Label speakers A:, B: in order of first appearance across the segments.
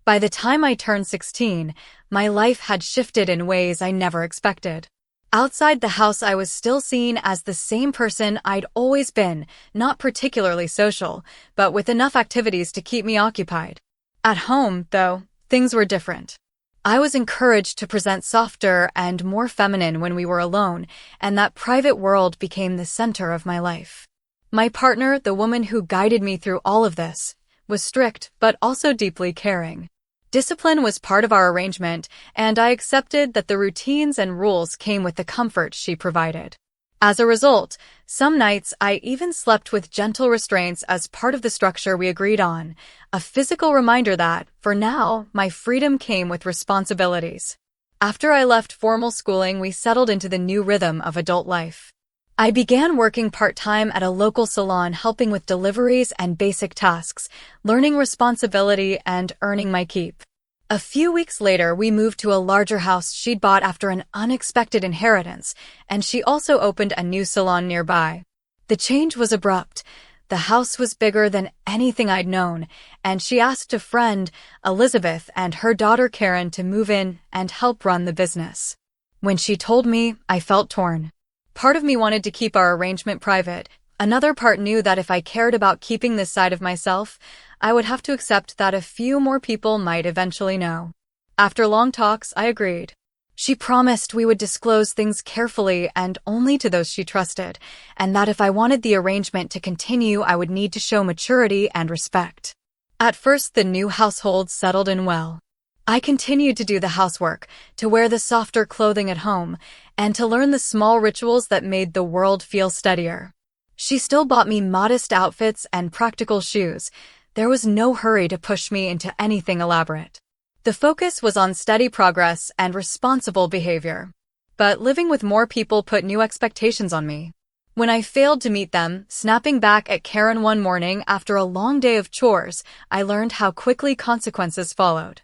A: By the time I turned 16, my life had shifted in ways I never expected. Outside the house, I was still seen as the same person I'd always been, not particularly social, but with enough activities to keep me occupied. At home, though, things were different. I was encouraged to present softer and more feminine when we were alone, and that private world became the center of my life. My partner, the woman who guided me through all of this, was strict but also deeply caring. Discipline was part of our arrangement, and I accepted that the routines and rules came with the comfort she provided. As a result, some nights I even slept with gentle restraints as part of the structure we agreed on, a physical reminder that, for now, my freedom came with responsibilities. After I left formal schooling, we settled into the new rhythm of adult life. I began working part-time at a local salon, helping with deliveries and basic tasks, learning responsibility and earning my keep. A few weeks later, we moved to a larger house she'd bought after an unexpected inheritance, and she also opened a new salon nearby. The change was abrupt. The house was bigger than anything I'd known, and she asked a friend, Elizabeth, and her daughter Karen to move in and help run the business. When she told me, I felt torn. Part of me wanted to keep our arrangement private. Another part knew that if I cared about keeping this side of myself, I would have to accept that a few more people might eventually know. After long talks, I agreed. She promised we would disclose things carefully and only to those she trusted, and that if I wanted the arrangement to continue, I would need to show maturity and respect. At first, the new household settled in well. I continued to do the housework, to wear the softer clothing at home, and to learn the small rituals that made the world feel steadier. She still bought me modest outfits and practical shoes. There was no hurry to push me into anything elaborate. The focus was on steady progress and responsible behavior. But living with more people put new expectations on me. When I failed to meet them, snapping back at Karen one morning after a long day of chores, I learned how quickly consequences followed.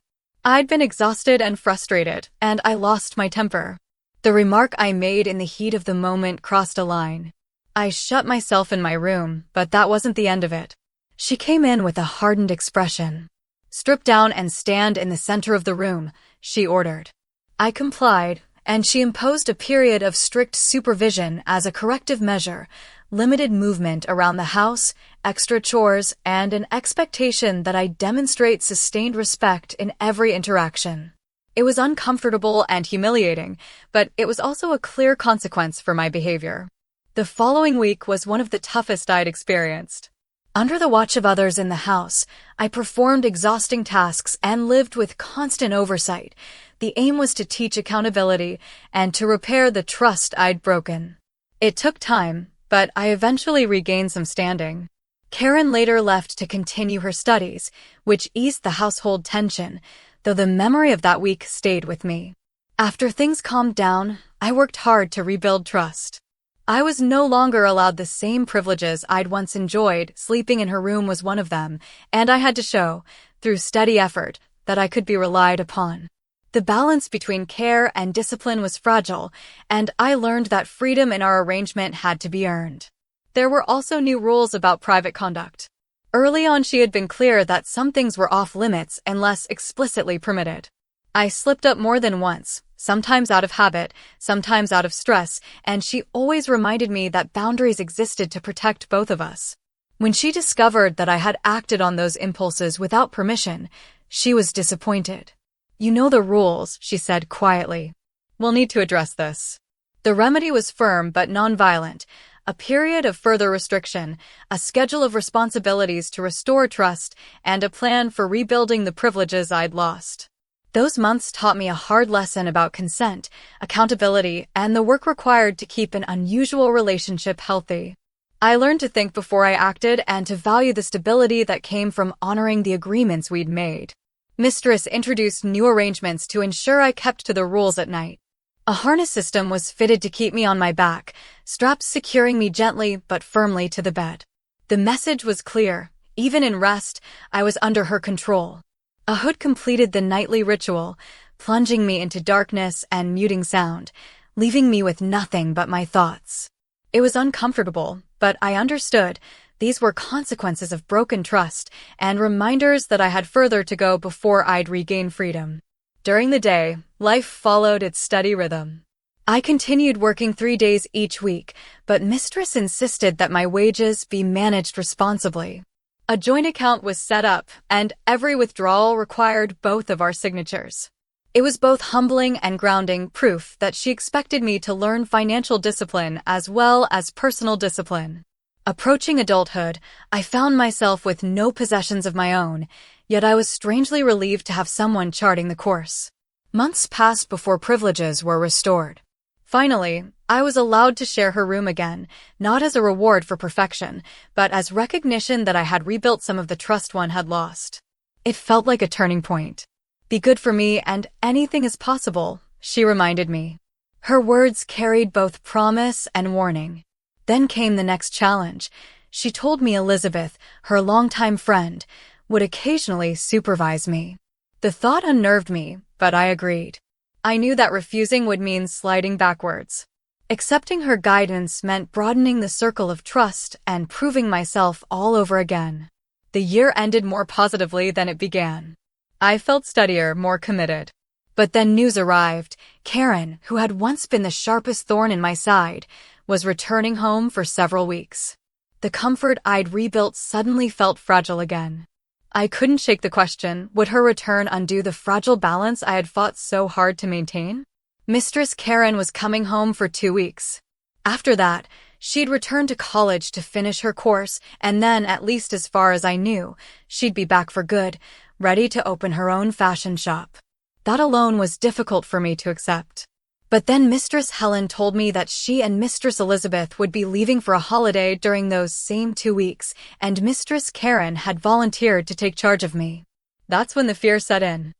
A: I'd been exhausted and frustrated, and I lost my temper. The remark I made in the heat of the moment crossed a line. I shut myself in my room, but that wasn't the end of it. She came in with a hardened expression. "Strip down and stand in the center of the room," she ordered. I complied, and she imposed a period of strict supervision as a corrective measure, limited movement around the house, extra chores, and an expectation that I demonstrate sustained respect in every interaction. It was uncomfortable and humiliating, but it was also a clear consequence for my behavior. The following week was one of the toughest I'd experienced. Under the watch of others in the house, I performed exhausting tasks and lived with constant oversight. The aim was to teach accountability and to repair the trust I'd broken. It took time, but I eventually regained some standing. Karen later left to continue her studies, which eased the household tension, though the memory of that week stayed with me. After things calmed down, I worked hard to rebuild trust. I was no longer allowed the same privileges I'd once enjoyed. Sleeping in her room was one of them, and I had to show, through steady effort, that I could be relied upon. The balance between care and discipline was fragile, and I learned that freedom in our arrangement had to be earned. There were also new rules about private conduct. Early on, she had been clear that some things were off limits unless explicitly permitted. I slipped up more than once, sometimes out of habit, sometimes out of stress, and she always reminded me that boundaries existed to protect both of us. When she discovered that I had acted on those impulses without permission, she was disappointed. "You know the rules," she said quietly. "We'll need to address this." The remedy was firm but nonviolent, a period of further restriction, a schedule of responsibilities to restore trust, and a plan for rebuilding the privileges I'd lost. Those months taught me a hard lesson about consent, accountability, and the work required to keep an unusual relationship healthy. I learned to think before I acted and to value the stability that came from honoring the agreements we'd made. Mistress introduced new arrangements to ensure I kept to the rules at night. A harness system was fitted to keep me on my back, straps securing me gently but firmly to the bed. The message was clear. Even in rest, I was under her control. A hood completed the nightly ritual, plunging me into darkness and muting sound, leaving me with nothing but my thoughts. It was uncomfortable, but I understood. These were consequences of broken trust and reminders that I had further to go before I'd regain freedom. During the day, life followed its steady rhythm. I continued working 3 days each week, but Mistress insisted that my wages be managed responsibly. A joint account was set up, and every withdrawal required both of our signatures. It was both humbling and grounding proof that she expected me to learn financial discipline as well as personal discipline. Approaching adulthood, I found myself with no possessions of my own, yet I was strangely relieved to have someone charting the course. Months passed before privileges were restored. Finally, I was allowed to share her room again, not as a reward for perfection, but as recognition that I had rebuilt some of the trust one had lost. It felt like a turning point. Be good for me and anything is possible, she reminded me. Her words carried both promise and warning. Then came the next challenge. She told me Elizabeth, her longtime friend, would occasionally supervise me. The thought unnerved me, but I agreed. I knew that refusing would mean sliding backwards. Accepting her guidance meant broadening the circle of trust and proving myself all over again. The year ended more positively than it began. I felt steadier, more committed. But then news arrived. Karen, who had once been the sharpest thorn in my side, was returning home for several weeks. The comfort I'd rebuilt suddenly felt fragile again. I couldn't shake the question, would her return undo the fragile balance I had fought so hard to maintain? Mistress Karen was coming home for 2 weeks. After that, she'd return to college to finish her course, and then, at least as far as I knew, she'd be back for good, ready to open her own fashion shop. That alone was difficult for me to accept. But then Mistress Helen told me that she and Mistress Elizabeth would be leaving for a holiday during those same 2 weeks, and Mistress Karen had volunteered to take charge of me. That's when the fear set in.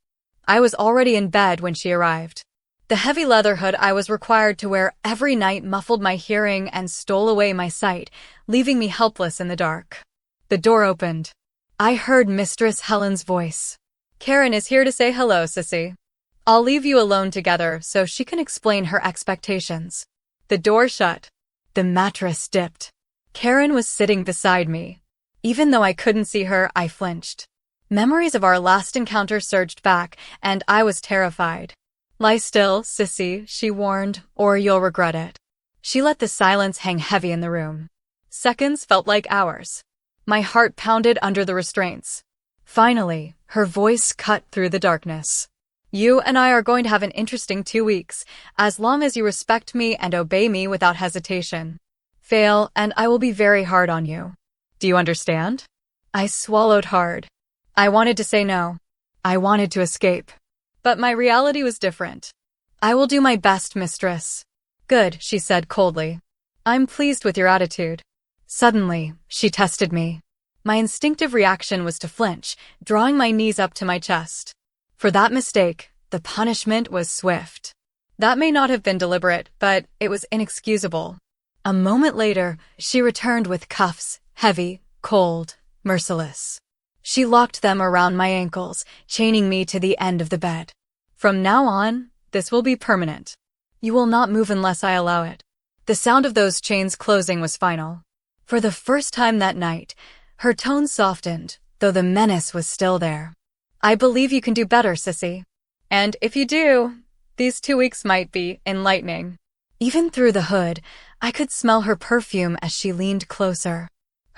A: I was already in bed when she arrived. The heavy leather hood I was required to wear every night muffled my hearing and stole away my sight, leaving me helpless in the dark. The door opened. I heard Mistress Helen's voice. "Karen is here to say hello, sissy. I'll leave you alone together so she can explain her expectations." The door shut. The mattress dipped. Karen was sitting beside me. Even though I couldn't see her, I flinched. Memories of our last encounter surged back, and I was terrified. "Lie still, sissy," she warned, "or you'll regret it." She let the silence hang heavy in the room. Seconds felt like hours. My heart pounded under the restraints. Finally, her voice cut through the darkness. "You and I are going to have an interesting 2 weeks, as long as you respect me and obey me without hesitation. Fail, and I will be very hard on you. Do you understand?" I swallowed hard. I wanted to say no. I wanted to escape. But my reality was different. "I will do my best, mistress." "Good," she said coldly. "I'm pleased with your attitude." Suddenly, she tested me. My instinctive reaction was to flinch, drawing my knees up to my chest. For that mistake, the punishment was swift. That may not have been deliberate, but it was inexcusable. A moment later, she returned with cuffs, heavy, cold, merciless. She locked them around my ankles, chaining me to the end of the bed. "From now on, this will be permanent. You will not move unless I allow it." The sound of those chains closing was final. For the first time that night, her tone softened, though the menace was still there. "I believe you can do better, sissy. And if you do, these 2 weeks might be enlightening." Even through the hood, I could smell her perfume as she leaned closer.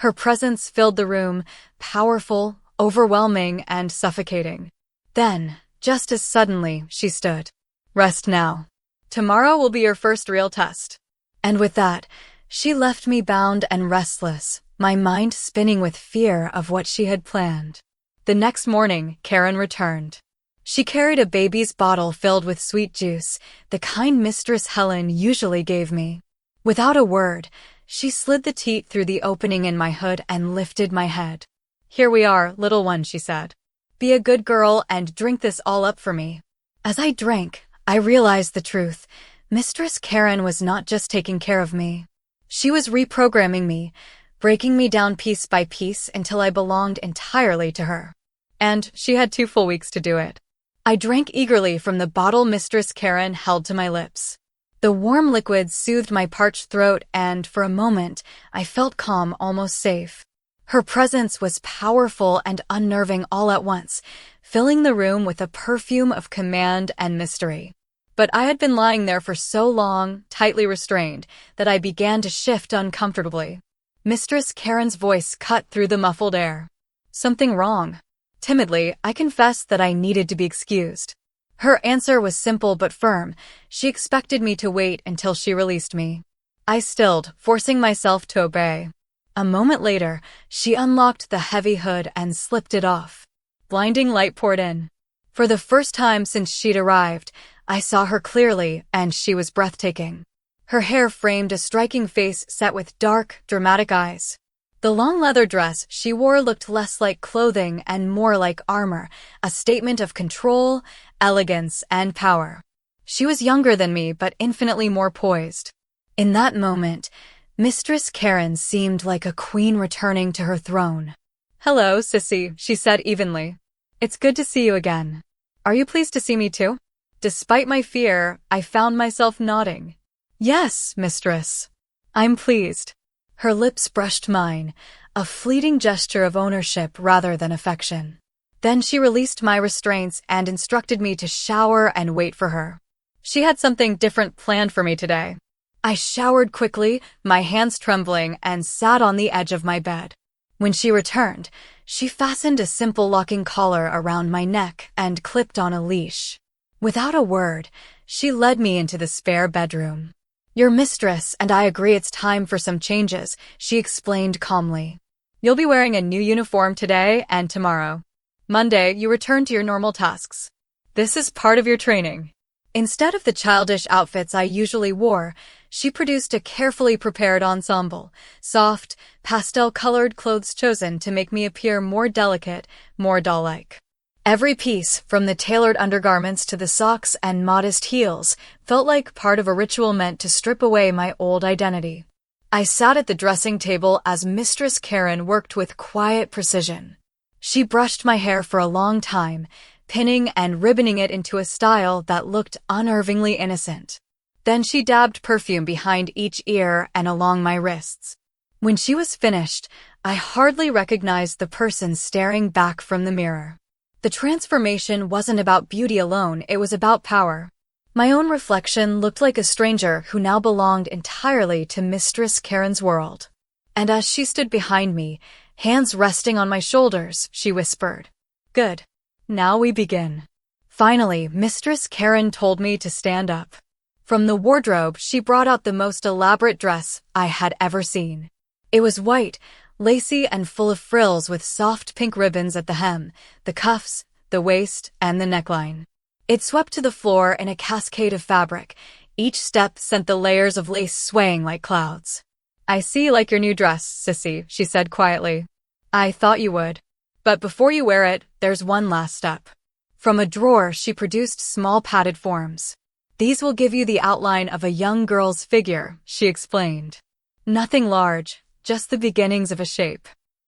A: Her presence filled the room, powerful, overwhelming, and suffocating. Then, just as suddenly, she stood. "Rest now. Tomorrow will be your first real test." And with that, she left me bound and restless, my mind spinning with fear of what she had planned. The next morning, Karen returned. She carried a baby's bottle filled with sweet juice, the kind Mistress Helen usually gave me. Without a word, she slid the teat through the opening in my hood and lifted my head. "Here we are, little one," she said. "Be a good girl and drink this all up for me." As I drank, I realized the truth. Mistress Karen was not just taking care of me. She was reprogramming me, breaking me down piece by piece until I belonged entirely to her. And she had 2 full weeks to do it. I drank eagerly from the bottle Mistress Karen held to my lips. The warm liquid soothed my parched throat and, for a moment, I felt calm, almost safe. Her presence was powerful and unnerving all at once, filling the room with a perfume of command and mystery. But I had been lying there for so long, tightly restrained, that I began to shift uncomfortably. Mistress Karen's voice cut through the muffled air. Something wrong. Timidly, I confessed that I needed to be excused. Her answer was simple but firm. She expected me to wait until she released me. I stilled, forcing myself to obey. A moment later, she unlocked the heavy hood and slipped it off. Blinding light poured in. For the first time since she'd arrived, I saw her clearly, and she was breathtaking. Her hair framed a striking face set with dark, dramatic eyes. The long leather dress she wore looked less like clothing and more like armor, a statement of control, elegance, and power. She was younger than me, but infinitely more poised. In that moment, Mistress Karen seemed like a queen returning to her throne. "Hello, Sissy," she said evenly. "It's good to see you again. Are you pleased to see me too?" Despite my fear, I found myself nodding. "Yes, mistress. I'm pleased." Her lips brushed mine, a fleeting gesture of ownership rather than affection. Then she released my restraints and instructed me to shower and wait for her. She had something different planned for me today. I showered quickly, my hands trembling, and sat on the edge of my bed. When she returned, she fastened a simple locking collar around my neck and clipped on a leash. Without a word, she led me into the spare bedroom. "Your mistress and I agree it's time for some changes," she explained calmly. "You'll be wearing a new uniform today and tomorrow. Monday, you return to your normal tasks. This is part of your training." Instead of the childish outfits I usually wore, she produced a carefully prepared ensemble, soft, pastel-colored clothes chosen to make me appear more delicate, more doll-like. Every piece, from the tailored undergarments to the socks and modest heels, felt like part of a ritual meant to strip away my old identity. I sat at the dressing table as Mistress Karen worked with quiet precision. She brushed my hair for a long time, pinning and ribboning it into a style that looked unnervingly innocent. Then she dabbed perfume behind each ear and along my wrists. When she was finished, I hardly recognized the person staring back from the mirror. The transformation wasn't about beauty alone, it was about power. My own reflection looked like a stranger who now belonged entirely to Mistress Karen's world. And as she stood behind me, hands resting on my shoulders, she whispered, "Good. Now we begin." Finally, Mistress Karen told me to stand up. From the wardrobe, she brought out the most elaborate dress I had ever seen. It was white, lacy and full of frills with soft pink ribbons at the hem, the cuffs, the waist, and the neckline. It swept to the floor in a cascade of fabric. Each step sent the layers of lace swaying like clouds. "I see you like your new dress, Sissy," she said quietly. "I thought you would. But before you wear it, there's one last step." From a drawer, she produced small padded forms. "These will give you the outline of a young girl's figure," she explained. "Nothing large, just the beginnings of a shape.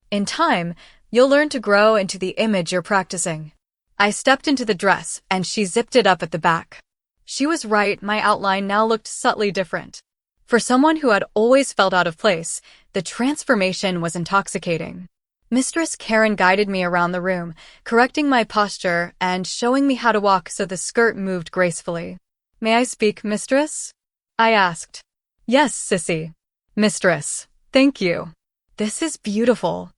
A: In time, you'll learn to grow into the image you're practicing." I stepped into the dress, and she zipped it up at the back. She was right, my outline now looked subtly different. For someone who had always felt out of place, the transformation was intoxicating. Mistress Karen guided me around the room, correcting my posture and showing me how to walk so the skirt moved gracefully. "May I speak, mistress?" I asked. "Yes, Sissy." "Mistress. Thank you. This is beautiful."